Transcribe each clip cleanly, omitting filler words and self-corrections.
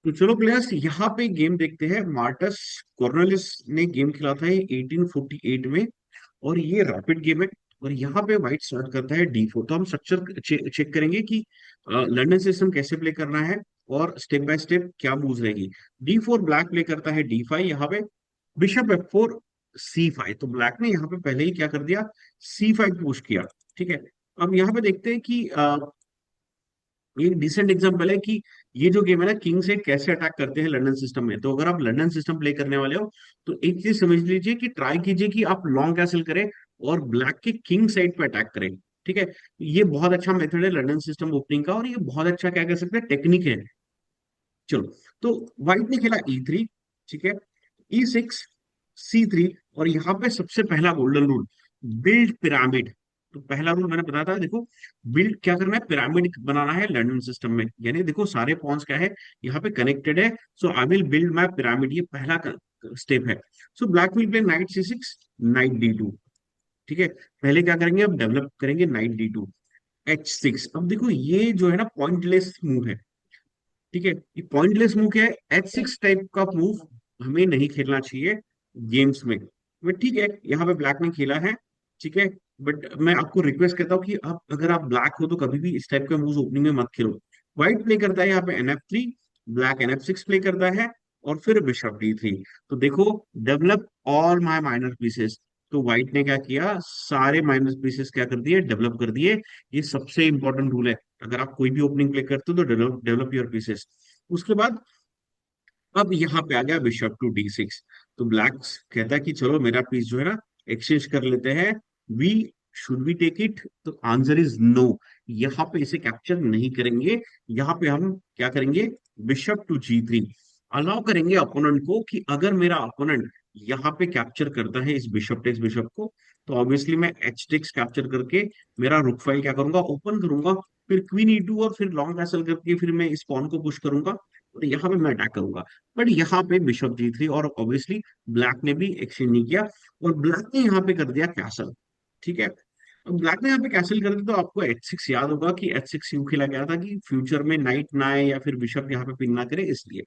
तो चलो प्लेयर्स यहाँ पे गेम देखते हैं। मार्टस कॉर्नेलिस ने गेम खेला था ये 1848 में, और ये रैपिड गेम है। और यहाँ पे व्हाइट स्टार्ट करता है D4। तो हम स्ट्रक्चर चेक करेंगे कि लंदन सिस्टम कैसे प्ले करना है और स्टेप बाय स्टेप क्या मूव्स रहेगी। D4 ब्लैक प्ले करता है D5 यहाँ पे। Bishop F4 C5। तो ब्लैक ने यहाँ पे पहले ही क्या कर दिया, C5 पुश किया। ठीक है। अब यहाँ पे देखते हैं कि ये डिसेंट एग्जांपल है कि ये जो गेम है ना, किंग से कैसे अटैक करते हैं लंदन सिस्टम में। तो अगर आप लंदन सिस्टम प्ले करने वाले हो तो एक चीज समझ लीजिए कि ट्राई कीजिए कि आप लॉन्ग कैसल करें और ब्लैक के किंग साइड पे अटैक करें। ठीक है। ये बहुत अच्छा मेथड है लंदन सिस्टम ओपनिंग का, और ये बहुत अच्छा क्या कह सकते हैं टेक्निक है। चलो, तो व्हाइट ने खेला E3। ठीक है। E6, C3। और यहाँ पे सबसे पहला गोल्डन रूल, बिल्ड पिरामिड। तो पहला रूल मैंने बताया था, देखो बिल्ड क्या करना है, पिरामिड बनाना है लंडन सिस्टम में। यानी देखो सारे पॉन्स क्या है, यहाँ पे कनेक्टेड है। So I will build my pyramid, ये पहला स्टेप है। So black will play knight C6, knight D2। ठीक है। पहले क्या करेंगे, अब डेवलप करेंगे नाइट D2, H6। अब देखो ये जो है ना पॉइंटलेस मूव है। ठीक है। ये पॉइंटलेस मूव क्या है, H6 टाइप का मूव हमें नहीं खेलना चाहिए गेम्स में। बट ठीक है, यहाँ पे ब्लैक ने खेला है। ठीक है। बट मैं आपको रिक्वेस्ट करता हूँ कि आप अगर आप ब्लैक हो तो कभी भी इस टाइप का मूव ओपनिंग में मत खेलो। व्हाइट प्ले करता है यहाँ पे NF3, ब्लैक NF6 प्ले करता है, और फिर बिशप D3। तो देखो, develop all my minor pieces. तो व्हाइट ने क्या किया, सारे माइनर पीसेस क्या कर दिए, डेवलप कर दिए। ये सबसे इंपॉर्टेंट रूल है, अगर आप कोई भी ओपनिंग प्ले करते हो तो डेवलप डेवलप योर पीसेस। उसके बाद अब यहाँ पे आ गया बिशप टू D6। तो ब्लैक कहता है कि चलो मेरा पीस जो है ना एक्सचेंज कर लेते हैं। We should we take it, तो आंसर इज नो। यहाँ पे इसे कैप्चर नहीं करेंगे। यहाँ पे हम क्या करेंगे, बिशप टू G3। अलाउ करेंगे अपोनेंट को कि अगर मेरा अपोनेंट यहाँ पे कैप्चर करता है इस बिशप टेक्स बिशप को, तो ऑब्वियसली मैं एच टेक्स कैप्चर करके मेरा रुक फाइल क्या करूंगा, ओपन करूंगा। फिर क्वीन E2 और फिर लॉन्ग कैसल करके फिर मैं इस पॉन को पुश करूंगा, और यहाँ पे मैं अटैक करूंगा। बट यहाँ पे बिशप G3, और ऑब्वियसली ब्लैक ने भी एक्सचेंज नहीं किया, और ब्लैक ने यहाँ पे कर दिया कैसल। ठीक है। अब ब्लैक ने यहाँ पे कैसल कर दिया, तो आपको H6 याद होगा कि H6 यूं खेला गया था कि फ्यूचर में नाइट ना आए या फिर बिशप यहाँ पे पिन ना करे, इसलिए।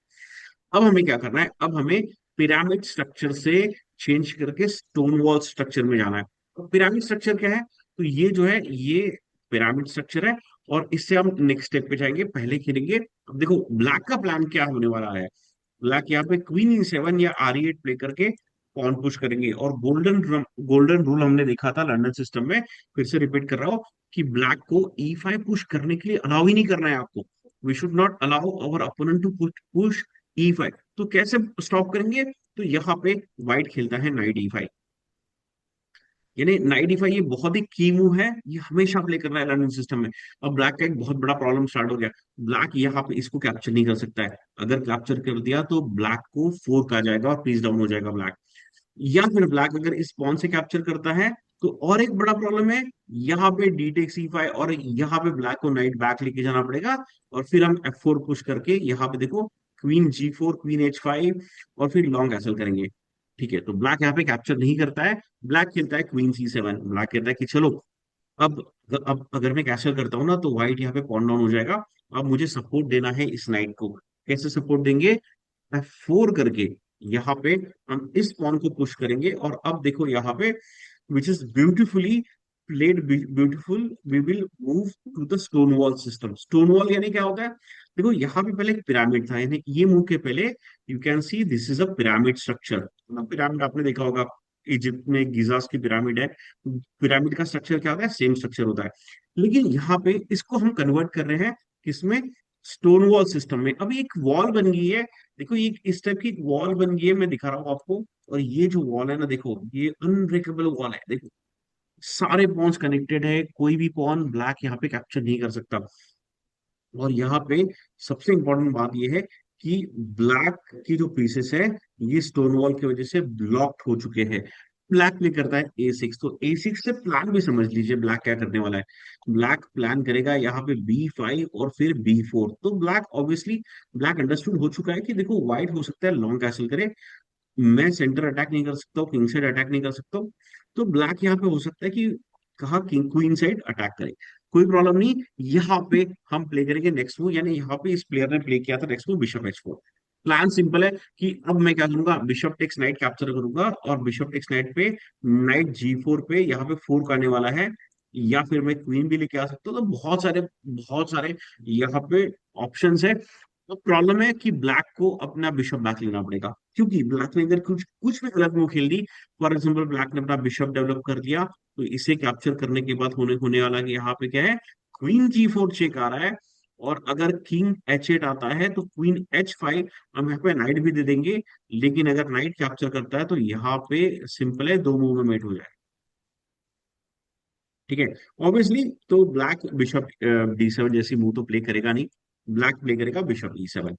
अब हमें क्या करना है, अब हमें पिरामिड स्ट्रक्चर से चेंज करके स्टोन वॉल स्ट्रक्चर में जाना है। तो पिरामिड स्ट्रक्चर क्या है, तो ये जो है ये पिरामिड स्ट्रक्चर है, और इससे हम नेक्स्ट स्टेप पे जाएंगे। पहले खेलेंगे, अब देखो ब्लैक का प्लान क्या होने वाला है। ब्लैक यहाँ पे क्वीन E7 या RE8 प्ले करके पॉन पुश करेंगे। और गोल्डन रूल हमने देखा था लंदन सिस्टम में, फिर से रिपीट कर रहा हूँ कि ब्लैक को E5 पुश करने के लिए अलाउ ही नहीं करना है आपको। We should not allow our opponent to push E5। तो कैसे स्टॉप करेंगे, तो यहाँ पे व्हाइट खेलता है नाइट E5। यानी नाइट E5 ये बहुत ही की मूव है, ये हमेशा प्ले करना है लर्निंग सिस्टम में। अब ब्लैक का एक बहुत बड़ा प्रॉब्लम स्टार्ट हो गया। ब्लैक यहाँ पे इसको कैप्चर नहीं कर सकता है। अगर कैप्चर कर दिया तो ब्लैक को फोर्क आ जाएगा और पीस डाउन हो जाएगा ब्लैक। या फिर ब्लैक अगर इस पॉन से कैप्चर करता है तो और एक बड़ा प्रॉब्लम है, यहाँ पे D टेक C5, और यहाँ पे ब्लैक को नाइट बैक लेके जाना पड़ेगा। और फिर हम F4 पुश करके यहाँ पे देखो क्वीन G4, क्वीन H5, और फिर लॉन्ग कैसल करेंगे। ठीक है। तो ब्लैक यहाँ पे कैप्चर नहीं करता है। ब्लैक खेलता है क्वीन C7। ब्लैक कहता है कि चलो, अब अब अगर मैं कैसल करता हूँ ना तो व्हाइट यहाँ पे पॉन डाउन हो जाएगा। अब मुझे सपोर्ट देना है इस नाइट को। कैसे सपोर्ट देंगे, F4 करके यहाँ पे हम इस पॉन को पुश करेंगे। और अब देखो यहाँ पे, which is beautifully played, beautiful, we will move to the stone wall system. Stone wall यानी क्या होता है, देखो यहाँ पे पहले एक पिरामिड था, यानी ये मूव के पहले you can see this is a pyramid structure. Pyramid आपने देखा होगा, इजिप्ट में गिजास की पिरामिड है। पिरामिड का स्ट्रक्चर क्या होता है, सेम स्ट्रक्चर होता है। लेकिन यहाँ पे इसको हम कन्वर्ट कर रहे हैं किसमें, स्टोन वॉल सिस्टम में। अभी एक वॉल बन गई है। देखो ये इस टाइप की एक वॉल बन गई है, मैं दिखा रहा हूँ आपको। और ये जो वॉल है ना, देखो ये अनब्रेकेबल वॉल है। देखो सारे पॉन्स कनेक्टेड है, कोई भी पॉन ब्लैक यहाँ पे कैप्चर नहीं कर सकता। और यहाँ पे सबसे इंपॉर्टेंट बात ये है कि ब्लैक की जो पीसेस है ये स्टोन वॉल की वजह से ब्लॉक्ड हो चुके हैं। ब्लैक प्ले करता है A6। तो A6 से प्लान भी समझ लीजिए ब्लैक क्या करने वाला है। ब्लैक प्लान करेगा यहाँ पे B5 और फिर B4। तो ब्लैक ऑब्वियसली, ब्लैक अंडरस्टूड हो चुका है कि देखो व्हाइट हो सकता है लॉन्ग कैसल करे, मैं सेंटर अटैक नहीं कर सकता हूँ, किंग साइड अटैक नहीं कर सकता हूँ। तो ब्लैक यहाँ पे हो सकता है कि कहा किंग क्वीन साइड अटैक करे। कोई प्रॉब्लम नहीं। यहाँ पे हम प्ले करेंगे नेक्स्ट मूव, यानी यहाँ पे इस प्लेयर ने प्ले किया था next move bishop H4। Plan simple है कि अब मैं क्या करूंगा, बिशप टेक्स नाइट कैप्चर करूंगा, और बिशप टेक्स नाइट पे नाइट G4 पे यहाँ पे फोर्क आने वाला है, या फिर मैं क्वीन भी लेके आ सकता हूँ। तो बहुत सारे यहाँ पे ऑप्शंस है। तो प्रॉब्लम है कि ब्लैक को अपना बिशप बैक लेना पड़ेगा, क्योंकि ब्लैक ने इधर कुछ कुछ भी गलत मूव खेल दी। फॉर एग्जाम्पल ब्लैक ने अपना बिशप डेवलप कर दिया, तो इसे कैप्चर करने के बाद होने होने वाला कि यहाँ पे क्या है, क्वीन G4 चेक आ रहा है। और अगर किंग H8 आता है तो क्वीन H5, हम यहाँ पे नाइट भी दे देंगे। लेकिन अगर नाइट कैप्चर करता है तो यहाँ पे सिंपल है, दो मूव में मेट हो जाए। ठीक है। ऑब्वियसली तो ब्लैक बिशप D7 जैसी मूव तो प्ले करेगा नहीं, ब्लैक प्ले करेगा बिशप E7।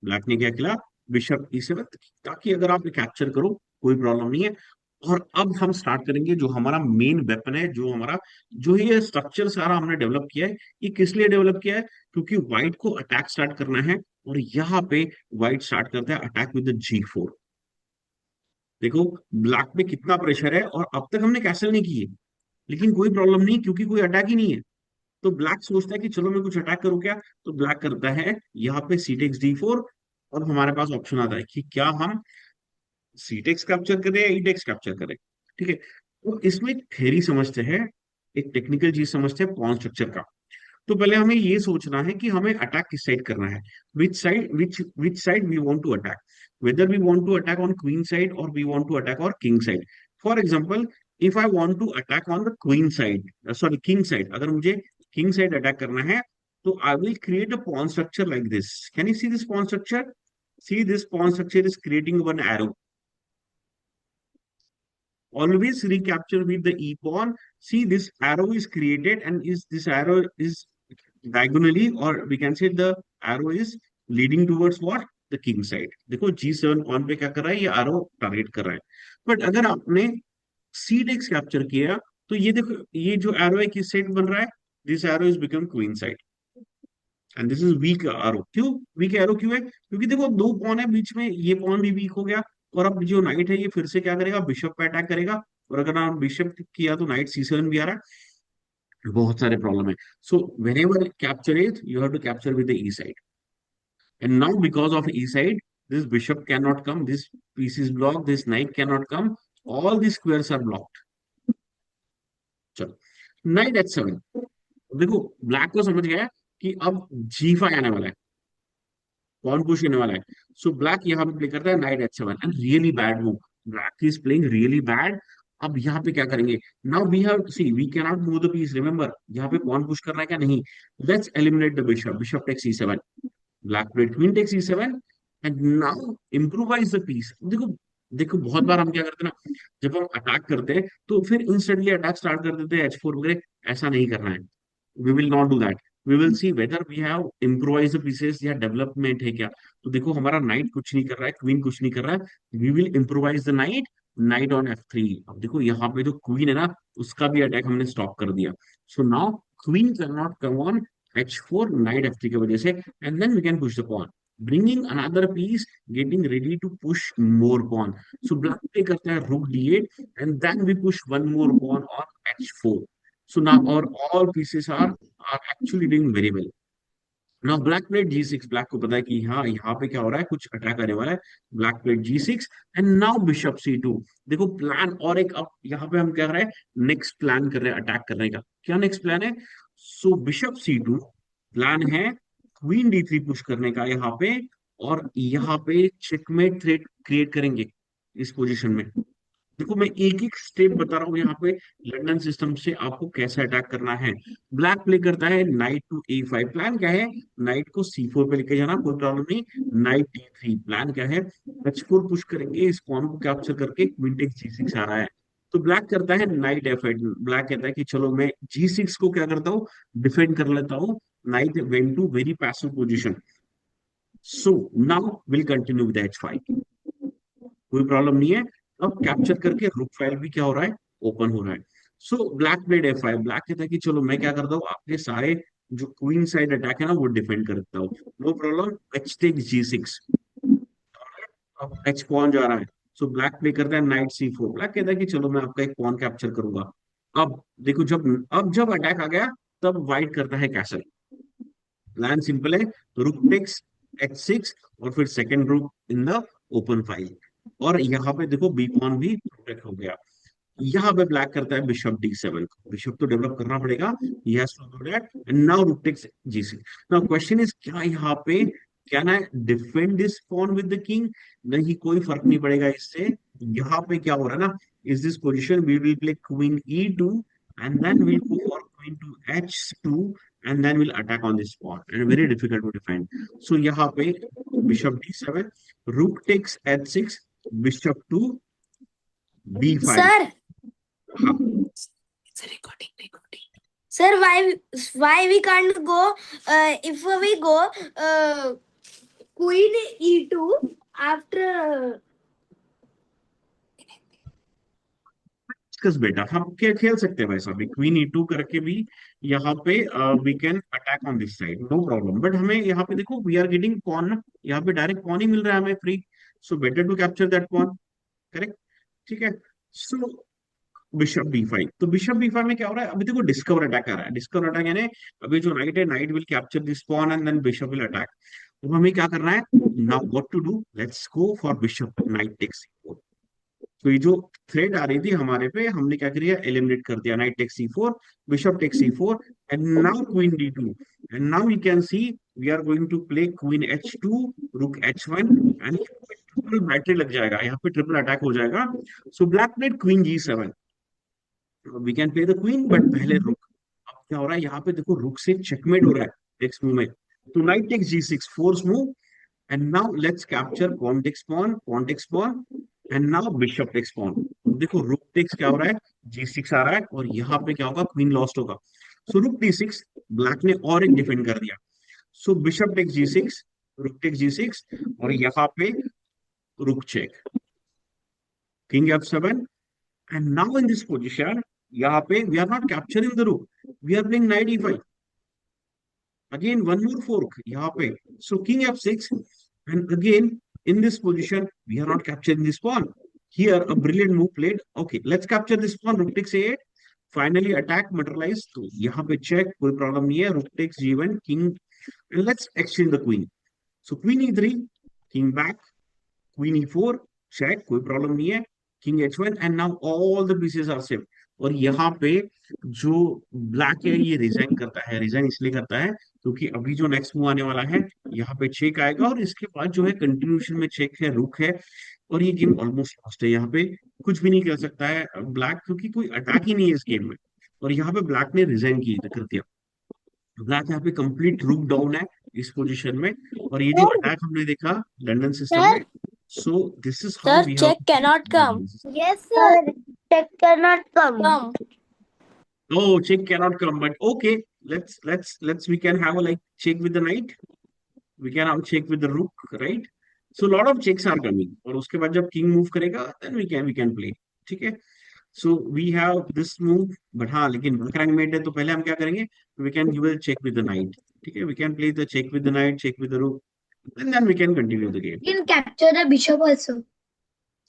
ब्लैक ने क्या किया, बिशप E7, ताकि अगर आप कैप्चर करो कोई प्रॉब्लम नहीं है। और अब हम स्टार्ट करेंगे जो हमारा मेन वेपन है, जो हमारा जो ये स्ट्रक्चर सारा हमने डेवलप किया है, ये किस लिए डेवलप किया है, क्योंकि व्हाइट को अटैक स्टार्ट करना है। और यहाँ पे व्हाइट स्टार्ट करता है अटैक विद G4। देखो ब्लैक पे कितना प्रेशर है, और अब तक हमने कैसल नहीं किए, लेकिन कोई प्रॉब्लम नहीं, क्योंकि कोई अटैक ही नहीं है। तो ब्लैक सोचता है कि चलो मैं कुछ अटैक करूं क्या, तो ब्लैक करता है यहाँ पे C टेक्स D4। और हमारे पास ऑप्शन आता है कि क्या हम C टेक्स कैप्चर करें या E टेक्स कैप्चर करें। ठीक है। तो इसमें एक थ्योरी समझते हैं, एक टेक्निकल चीज समझते हैं पॉन स्ट्रक्चर का। तो पहले हमें ये सोचना है कि हमें अटैक किस साइड करना है, which side we want to attack, whether we want to attack on queen side और we want to attack on king side. For example, if I want to attack on the queen side, sorry king side, अगर मुझे king side attack करना है, तो I will create a pawn structure like this. Can you see this pawn structure? See this pawn structure is creating one arrow. Always recapture with the e pawn. See this arrow is created, and is this arrow is diagonally, or we can say the arrow is leading towards what, the king side। देखो G7 pawn पे क्या कर रहा है, ये arrow target कर रहा है। बट अगर आपने C टेक्स कैप्चर किया, तो ये देखो ये जो arrow है किस साइड बन रहा है, this arrow is become queen side, and this is weak arrow. क्यों वीक एरो क्यों है, क्योंकि देखो दो पॉन है बीच में, ये पॉन भी वीक हो गया। और अब जो नाइट है ये फिर से क्या करेगा, बिशप पे अटैक करेगा। और अगर आप बिशप किया तो नाइट C7 भी आ रहा है, बहुत सारे प्रॉब्लम है। So whenever capture it, you have to capture with the E side. And now because of E side, this bishop can not come, this piece is block, this knight can not come, all the squares are blocked. चलो, knight H7। देखो black को समझ गया कि अब G5 आने वाला है, कौन पुश करने वाला है। सो ब्लैक यहाँ पे प्ले करता है knight H7, and really bad move, black is playing really bad. अब यहाँ पे क्या करेंगे, now we have see we can not move the piece, remember यहाँ पे कौन पुश कर रहा है क्या, नहीं। Let's eliminate the bishop, bishop takes C7, black played queen takes C7, and now improvise the piece. देखो देखो बहुत बार हम क्या करते हैं ना, जब हम अटैक करते हैं तो फिर इंस्टेंटली अटैक स्टार्ट कर देते हैं H4 वगैरह, ऐसा नहीं करना है। We will not do that. We will see whether we have improvise pieces या डेवलपमेंट है क्या। तो देखो हमारा नाइट कुछ नहीं कर रहा है, क्वीन कुछ नहीं कर रहा है, we will improvise the knight, knight on F3। अब देखो यहाँ पे जो क्वीन है ना, उसका भी अटैक हमने स्टॉप कर दिया। So now queen can not come on H4 knight F3 की वजह से, and then we can push the pawn, bringing another piece, getting ready to push more pawn। So black play करता है rook D8, and then we push one more pawn on H4। So now our all pieces are actually doing very well। Now black played G6, black को पता है कि हाँ यहाँ पे क्या हो रहा है, कुछ अटैक आने वाला है। Black played G6, and now bishop C2। देखो प्लान और एक, अब यहाँ पे हम क्या कर रहे हैं, नेक्स्ट प्लान कर रहे हैं अटैक करने का। क्या नेक्स्ट प्लान है, सो बिशप C2 प्लान है, क्वीन D3 पुश करने का यहाँ पे। और यहाँ पे चेकमेट थ्रेट क्रिएट करेंगे इस पोजीशन में। देखो मैं एक एक स्टेप बता रहा हूँ यहाँ पे, लंदन सिस्टम से आपको कैसे अटैक करना है। ब्लैक प्ले करता है नाइट टू A5, प्लान क्या है, नाइट को C4 पे लेके जाना, कोई प्रॉब्लम नहीं। नाइट D3 प्लान क्या है, H4 पुश करेंगे, इस पॉन को कैप्चर करके क्वीन टेक्स G6 आ रहा है। तो ब्लैक करता है नाइट F8, ब्लैक कहता है कि चलो मैं G6 को क्या करता हूँ, डिफेंड कर लेता हूँ। Knight went to very passive position. So now will continue with H5, कोई प्रॉब्लम नहीं है। अब कैप्चर करके रुक फाइल भी क्या हो रहा है, ओपन हो रहा है। So black played F5, black कहता है कि चलो मैं क्या करता हूँ, आपके सारे जो क्वीन साइड अटैक है ना वो डिफेंड करता हूँ, no problem. H takes G6, अब H पॉन जा रहा है। सो ब्लैक प्ले करता है नाइट C4, ब्लैक कहता है कि चलो मैं आपका एक पॉन कैप्चर करूंगा। अब देखो जब, अब जब अटैक आ गया, तब वाइट करता है कैसल। प्लान सिंपल है, रुक टेक्स H6 और फिर सेकंड रुक इन द ओपन फाइल। और यहाँ पे देखो बी पॉन भी प्रोटेक्ट हो गया। यहाँ पे ब्लैक करता है बिशप D7। बिशप तो डेवलप करना पड़ेगा, he has to do that. And now rook takes G6। Now question is, क्या यहाँ पे can I defend this pawn with the king? नहीं, कोई फर्क नहीं पड़ेगा इससे। यहाँ पे क्या हो रहा है ना, is this position we will play queen E2 and then will go for queen to H2 and then we'll attack on this spot and very difficult to defend. So यहाँ पे bishop D7, rook takes H6, bishop to B5। Sir, हाँ, sir, why we can't go? If we go Queen E2 after. Discuss बेटा, हम क्या खेल सकते हैं वैसा भी, क्वीन E2 करके भी यहाँ पे we can attack on this side, no problem. But हमें यहाँ पे देखो वी आर गेटिंग पॉन, यहाँ पे डायरेक्ट पॉन ही मिल रहा है हमें free. So better to capture that pawn, correct. ठीक है। सो बिशप B5, तो बिशप B5 में क्या हो रहा है, अभी देखो डिस्कवर अटैक आ रहा है। डिस्कवर अटैक यानी अभी जो नाइट है, knight will capture this pawn and then bishop will attack. तो हमें क्या करना है, now what to do, let's go for bishop knight takes. तो ये जो थ्रेड आ रही थी हमारे पे, हमने क्या किया, एलिमिनेट कर दिया। Knight takes C4, bishop takes C4 and now queen D2। And now you can see we are going to play queen H2, rook H1 and triple battery लग जाएगा, यहाँ पे ट्रिपल अटैक हो जाएगा। So black played queen G7, we can play the queen but पहले rook. अब क्या हो रहा है यहाँ पे देखो, रुक से चेकमेट हो रहा है नेक्स्ट मूव में। तो knight takes G6, force move. And now let's capture pawn takes pawn, pawn takes pawn and now bishop takes pawn. देखो रुक टेक्स क्या हो रहा है, G6 आ रहा है और यहाँ पे क्या होगा, क्वीन लॉस्ट होगा। सो रुक D6, ब्लैक ने और एक डिफेंड कर दिया। सो बिशप टेक्स G6, रुक टेक्स G6 और यहाँ पे rook check, king F7। And now in this position, यहाँ पे we are not capturing the rook, we are playing knight E5। Again, one more fork यहाँ पे। So king F6 and again in this position we are not capturing this pawn. Here a brilliant move played. Okay, let's capture this pawn. Rook takes A8. Finally attack materialized. तो यहाँ पे check, कोई problem नहीं है। Rook takes G1, king and let's exchange the queen. So queen E3, king back, queen E4, check, कोई problem नहीं है। King H1 and now all the pieces are save. और यहाँ पे जो ब्लैक है ये रिजाइन करता है। रिजाइन इसलिए करता है क्योंकि अभी जो नेक्स्ट मूव आने वाला है, यहाँ पे चेक आएगा और इसके बाद जो है कंटिन्यूशन में चेक है, रुक है। और ये गेम ऑलमोस्ट लॉस्ट है। यहाँ पे कुछ भी नहीं कर सकता है ब्लैक, क्योंकि कोई अटैक ही नहीं है इस गेम में। और यहाँ पे ब्लैक ने रिजाइन की कर दिया। ब्लैक यहाँ पे कंप्लीट रुक डाउन है इस पोजीशन में। और ये जो Sir, अटैक हमने देखा लंदन सिस्टम में, sir, so this is how sir, we have check cannot come. Yes, sir. Check cannot come. Come. oh check cannot come, but okay, let's we can have a like check with the knight, we can have check with the rook, right? So a lot of checks are coming और उसके बाद जब king move करेगा then we can play। ठीक है। so we have this move, but हाँ लेकिन black rank mate है तो पहले हम क्या करेंगे, we can give a check with the knight। ठीक है, we can play the check with the knight, check with the rook and then we can continue the game। You can capture the bishop also.